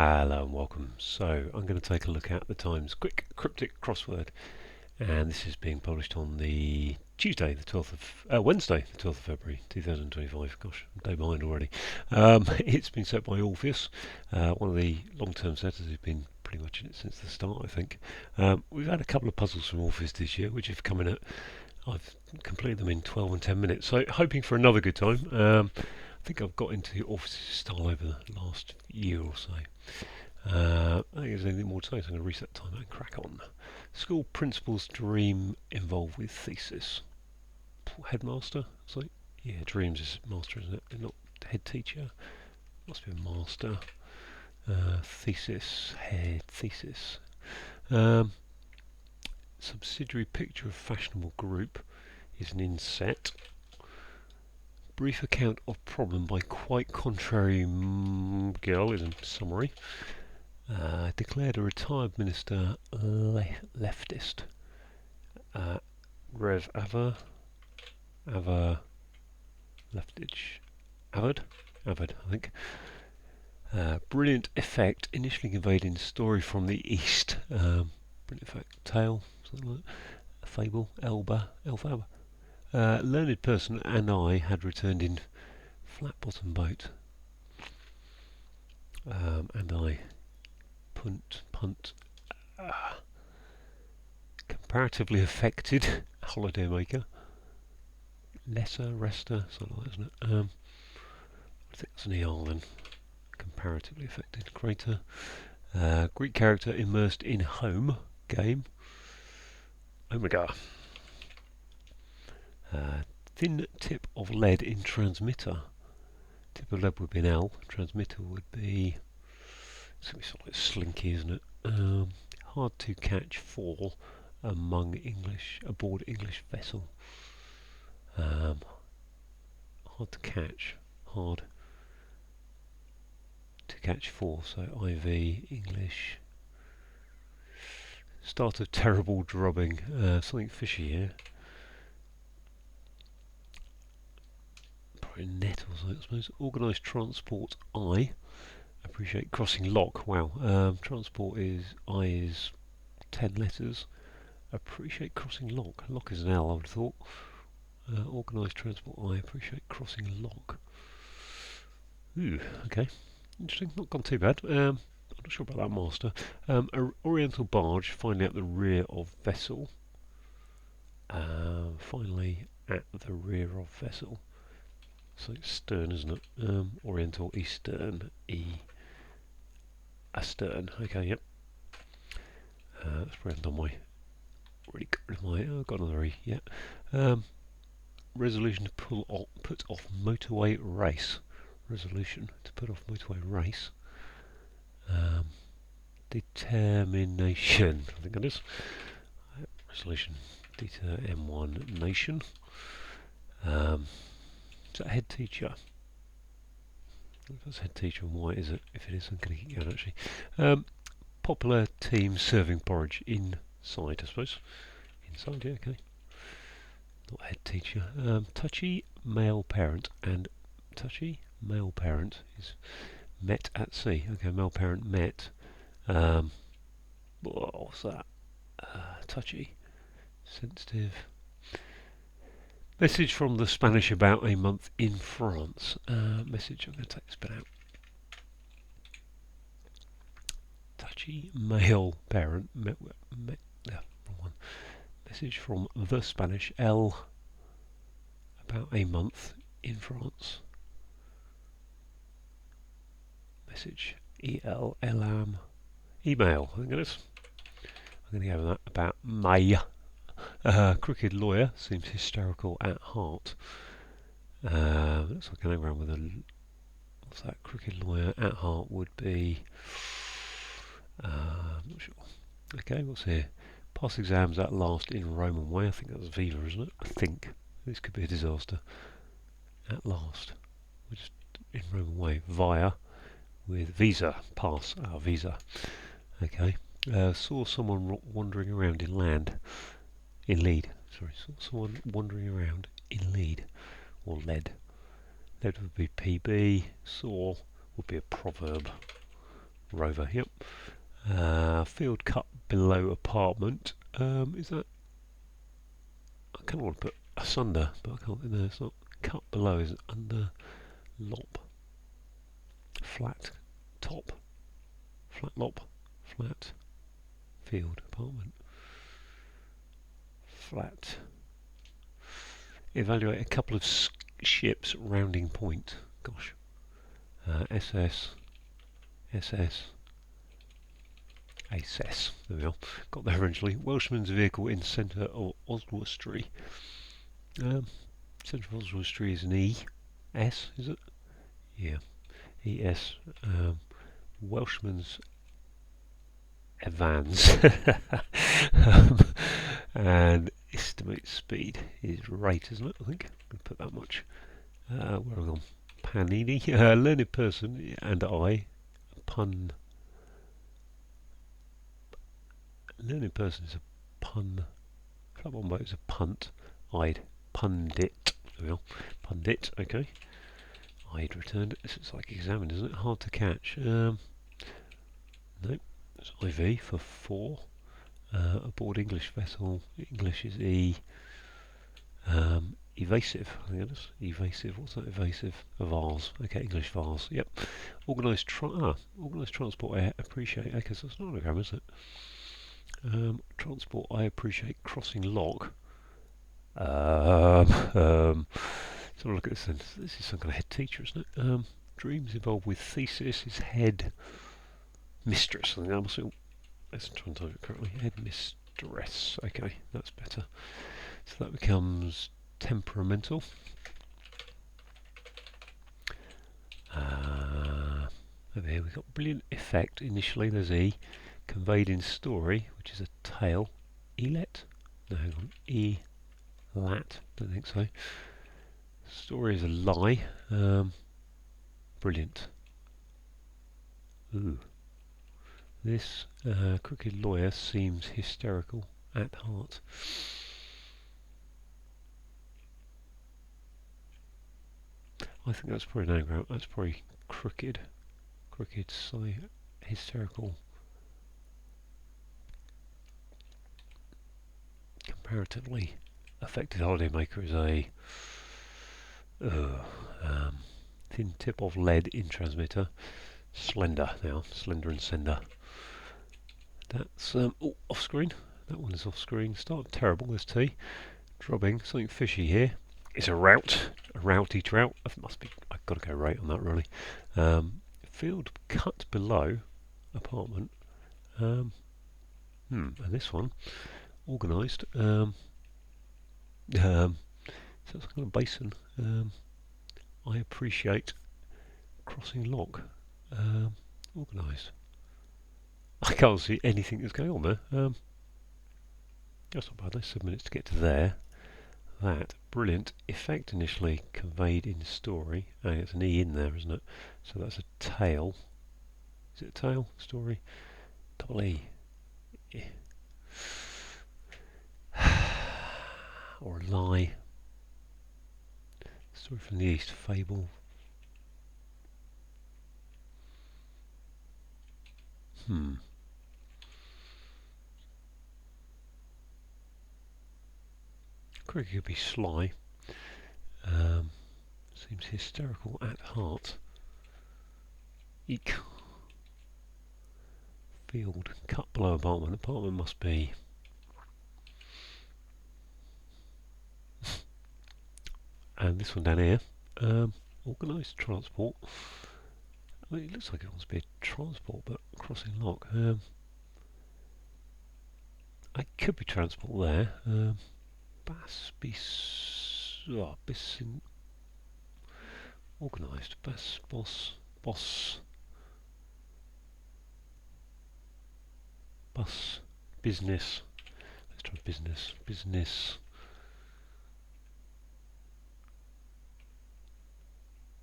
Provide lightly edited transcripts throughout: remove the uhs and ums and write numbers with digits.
Hello and welcome. So I'm going to take a look at the Times quick cryptic crossword, and this is being published on the Wednesday, the 12th of February 2025. Gosh, I'm a day behind already. It's been set by Orpheus, one of the long-term setters who's been pretty much in it since the start, I think. We've had a couple of puzzles from Orpheus this year, which have come in at, I've completed them in 12 and 10 minutes, so hoping for another good time. I think I've got into the Orpheus style over the last year or so. I think there's anything more to say, so I'm going to reset time and crack on. School principal's dream involved with thesis. Headmaster? So, yeah, dreams is master, isn't it? Not head teacher. Must be a master. Thesis, head, thesis. Subsidiary picture of fashionable group is an inset. Brief account of problem by quite contrary girl is a summary. Declared a retired minister leftist. Rev Ava Leftage Avid, I think. Brilliant effect initially conveyed in story from the east. Brilliant effect tale, something like that. A fable, Elfaba. Learned person and I had returned in flat bottom boat. And I punt. Comparatively affected holidaymaker. Lesser, rester, something like that, isn't it? I think that's an ER then. Comparatively affected. Greater. Greek character immersed in home game. Omega. Thin tip of lead in transmitter. Tip of lead would be an L. Transmitter would be. It's going to be sort of like slinky, isn't it? Hard to catch fall aboard English vessel. Hard to catch. Hard to catch for. So IV English. Start of terrible drubbing. Something fishy here. Probably net or something, I suppose. Organised transport I. Appreciate crossing lock. Wow. Transport is I is 10 letters. Appreciate crossing lock. Lock is an L, I would have thought. Organised transport I. Appreciate crossing lock. Ooh, okay. Interesting. Not gone too bad. I'm not sure about that master. Oriental barge finding out the rear of vessel. Finally at the rear of vessel. So it's stern, isn't it? Oriental Eastern astern. Okay, yep. That's probably on my. Already got rid of my. Got another E. Yeah. Resolution to put off motorway race. Resolution to put off motorway race. Determination. I think that is. Resolution. Deter M1 nation. Is that head teacher? If that's head teacher, and why is it? If it is, I'm going to keep going actually. Popular team serving porridge inside, I suppose. Inside, yeah, okay. Not head teacher. Touchy male parent, and touchy male parent is met at sea. Okay, male parent met. What's that? Touchy, sensitive. Message from the Spanish about a month in France. Message, I'm going to take this bit out. Touchy male parent wrong one. Message from the Spanish L about a month in France. Message email. I think it is. I'm going to go with that about May. Crooked lawyer seems hysterical at heart. Looks like an anagram with a. What's that? Crooked lawyer at heart would be. I'm not sure. Okay, what's here? Pass exams at last in Roman way. I think that's Viva, isn't it? I think. This could be a disaster. At last. We're just in Roman way. Via with visa. Pass. Visa. Okay. Saw someone wandering around in land. In lead. Sorry. Saw someone wandering around in lead. Or lead. Lead would be PB. Saw would be a proverb. Rover, yep. Field cut below apartment. Is that? I kind of want to put asunder, but I can't. No, it's not. Cut below is under lop. Flat top. Flat lop. Flat field apartment. Flat. Evaluate a couple of ships rounding point. Gosh. SS. SS. ASS. There we are. Got there eventually. Welshman's vehicle in centre of Oswestry. Centre of Oswestry is an E. S, is it? Yeah. ES. Welshman's Evans. And estimate speed is rate, isn't it? I think. I'm going to put that much. Where are we gone? Panini. Learned person and I. Pun. Learned person is a pun. Club on boat is a punt. I'd pundit. There we are. Pundit, okay. I'd returned. This is like examined, isn't it? Hard to catch. Nope. It's IV for 4. Aboard English vessel. English is E. Evasive. I think it is. Evasive. What's that? Evasive. A vase. Okay, English vase. Yep. Organised transport. I appreciate. Okay, so it's not an anagram, is it? Transport. I appreciate crossing lock. Let's have a look at this then. This is some kind of head teacher, isn't it? Dreams involved with thesis is head mistress. I think that must be. Let's try and type it correctly. Head mistress. Okay, that's better. So that becomes temperamental. Over here we've got brilliant effect. Initially there's E. Conveyed in story, which is a tale. Elet? No, hang on. E-lat? Don't think so. Story is a lie. Brilliant. Ooh. This crooked lawyer seems hysterical at heart. I think that's probably an anagram. That's probably crooked. Crooked, hysterical. Comparatively affected holidaymaker is a thin tip of lead in transmitter. Slender now. Slender and sender. That's off screen. That one is off screen. Start terrible. There's T. Dropping something fishy here. It's a route. A routy trout. It must be. I've got to go right on that really. Field cut below apartment. And this one organised. So it's kind of basin. I appreciate crossing lock. Organised. I can't see anything that's going on there. That's not bad. That's 7 minutes to get to there. That brilliant effect initially conveyed in story. Oh, it's an E in there, isn't it? So that's a tale. Is it a tale? Story? Double E. Or a lie. Story from the East. Fable. Cricket could be sly. Seems hysterical at heart. Eek. Field cut below apartment. Apartment must be. And this one down here. Organised transport. I mean, it looks like it wants to be a transport, but crossing lock. I could be transport there. Bisin. Organised. Boss. Bus. Business. Let's try business. Business.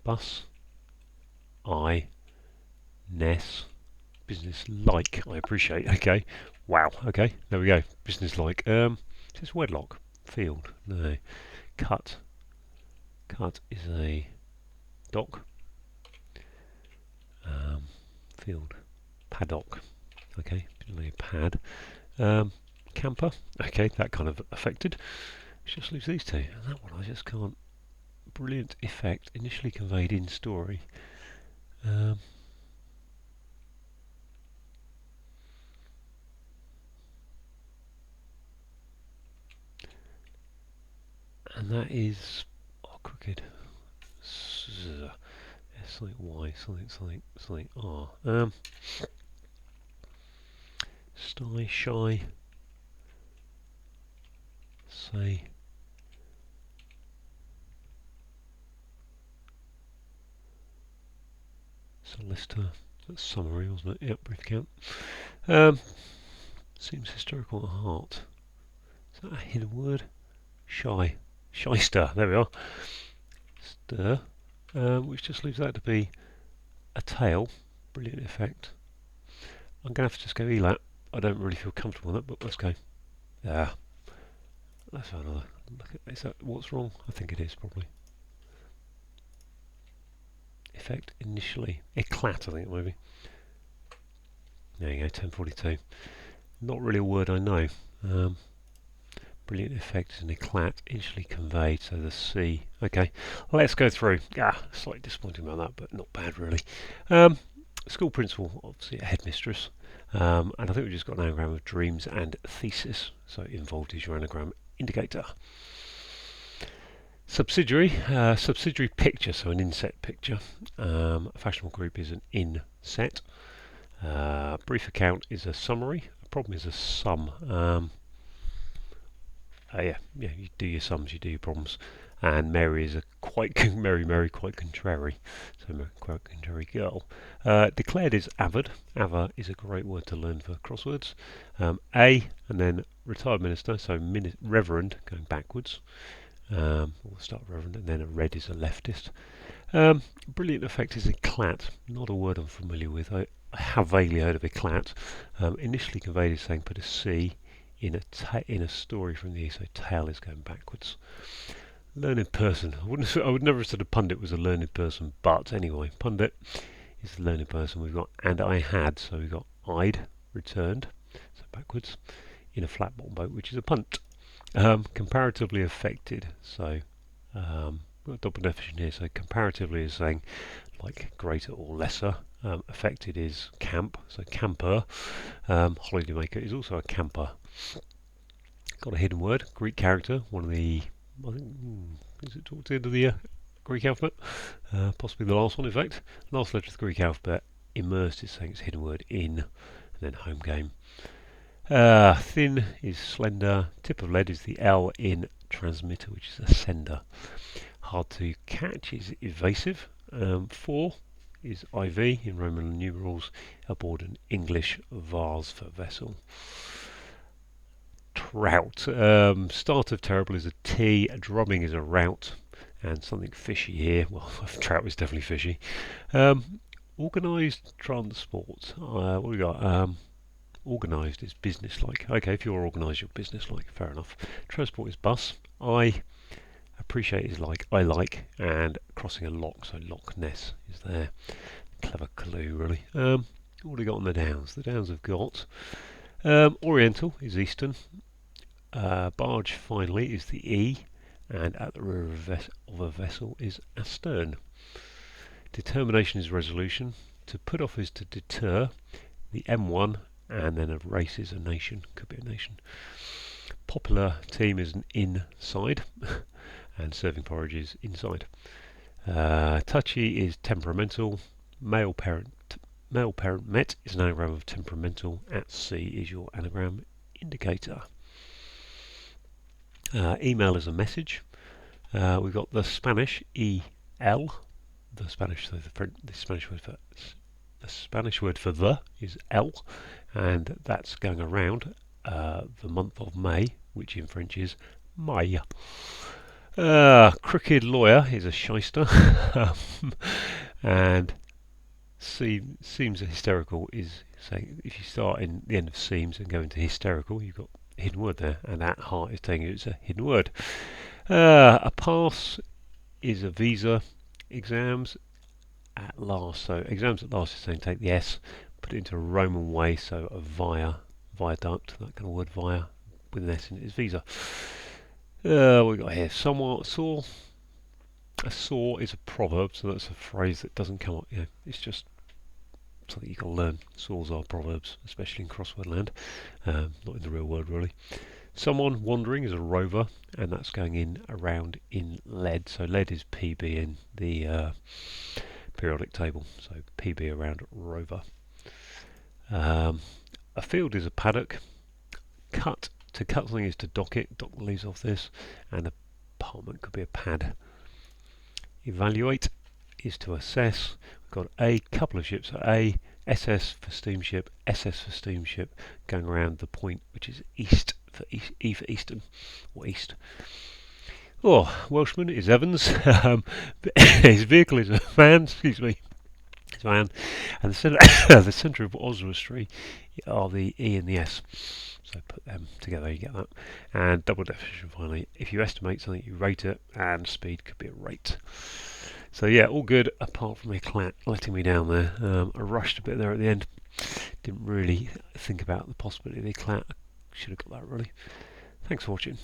Bus. Ness. Business like. I appreciate. Okay. Wow. Okay. There we go. Business like. Is this wedlock? Field. No. Cut. Cut is a dock. Field. paddock. Okay, a pad. Camper. Okay, that kind of affected. Let's just lose these two. And that one I just can't. Brilliant effect initially conveyed in story. And that is crooked. Something Y, something R. Shy, say. Solicitor. That's summary, wasn't it? Yep, brief account. Seems historical at heart. Is that a hidden word? Shy. Shyster. There we are. Stir. Which just leaves that to be a tail. Brilliant effect. I'm going to have to just go elat. I don't really feel comfortable with that, but let's go. Yeah. Let's have another look at. Is that what's wrong? I think it is probably. Effect initially. Eclat, I think maybe. There you go, 1042. Not really a word I know. Brilliant effect is an eclat, initially conveyed, so the C. Okay, let's go through. Slightly disappointing about that, but not bad really. School principal, obviously a headmistress. And I think we just got an anagram of dreams and thesis, so involved is your anagram indicator. Subsidiary picture, so an inset picture. A fashionable group is an inset. Brief account is a summary. A problem is a sum. Yeah, you do your sums, you do your problems. And Mary is a quite Mary quite contrary. So quite contrary girl. Declared is avid. Ava is a great word to learn for crosswords. A and then retired minister, so reverend going backwards. We'll start reverend, and then a red is a leftist. Brilliant effect is eclat. Not a word I'm familiar with. I have vaguely heard of eclat. Initially conveyed as saying put a C in a story from the east, so tail is going backwards. Learned person. I would never have said a pundit was a learned person, but anyway, pundit is the learned person. We've got and I had, so we've got I'd returned, so backwards, in a flat bottom boat, which is a punt. Comparatively affected, so got a double definition here. So comparatively is saying like greater or lesser. Affected is camp, so camper. Holidaymaker is also a camper. Got a hidden word, Greek character, one of the, I think, is it towards the end of the Greek alphabet? Possibly the last one, in fact. Last letter of the Greek alphabet, immersed is saying it's a hidden word in, and then home game. Thin is slender, tip of lead is the L in transmitter, which is a sender. Hard to catch is evasive. 4 is IV in Roman numerals, aboard an English vase for vessel. Trout. Start of terrible is a T, drumming is a rout, and something fishy here. Well, trout is definitely fishy. Organised transport. What we got? Organised is business-like. Okay, if you're organised, you're business-like. Fair enough. Transport is bus. I appreciate is like I like, and crossing a loch, so Loch Ness is there. Clever clue, really. What have we got on the Downs? The Downs have got Oriental is Eastern. Barge finally is the E, and at the rear of a vessel is astern. Determination is resolution. To put off is to deter. The M1. And then a race is a nation, could be a nation. Popular team is an inside, and serving porridge is inside. Touchy is temperamental. Male parent met is an anagram of temperamental. At sea is your anagram indicator. Email is a message. We've got the Spanish EL. The Spanish word for the is L, and that's going around the month of May, which in French is May. Crooked lawyer is a shyster, and seems hysterical is saying if you start in the end of seems and go into hysterical, you've got a hidden word there, and at heart is telling you it's a hidden word. A pass is a visa. Exams at last, so exams at last is saying take the S. put it into a Roman way, so a viaduct, that kind of word, via, with an S in it is visa. What we got here? Somewhat saw. A saw is a proverb, so that's a phrase that doesn't come up. It's just something you can learn. Saws are proverbs, especially in crossword land, not in the real world really. Someone wandering is a rover, and that's going in around in lead. So lead is PB in the periodic table, so PB around rover. A field is a paddock. To cut something is to dock it. Dock leaves off this, and a apartment could be a pad. Evaluate is to assess. We've got a couple of ships. A, SS for steamship, SS for steamship, going around the point which is east for E for eastern, or east. Welshman is Evans. His vehicle is a van. Excuse me. His van, and the centre of Oswestry are the E and the S. So put them together, you get that. And double definition finally. If you estimate something, you rate it, and speed could be a rate. So yeah, all good apart from Eclat letting me down there. I rushed a bit there at the end. Didn't really think about the possibility of the Eclat. I should have got that really. Thanks for watching.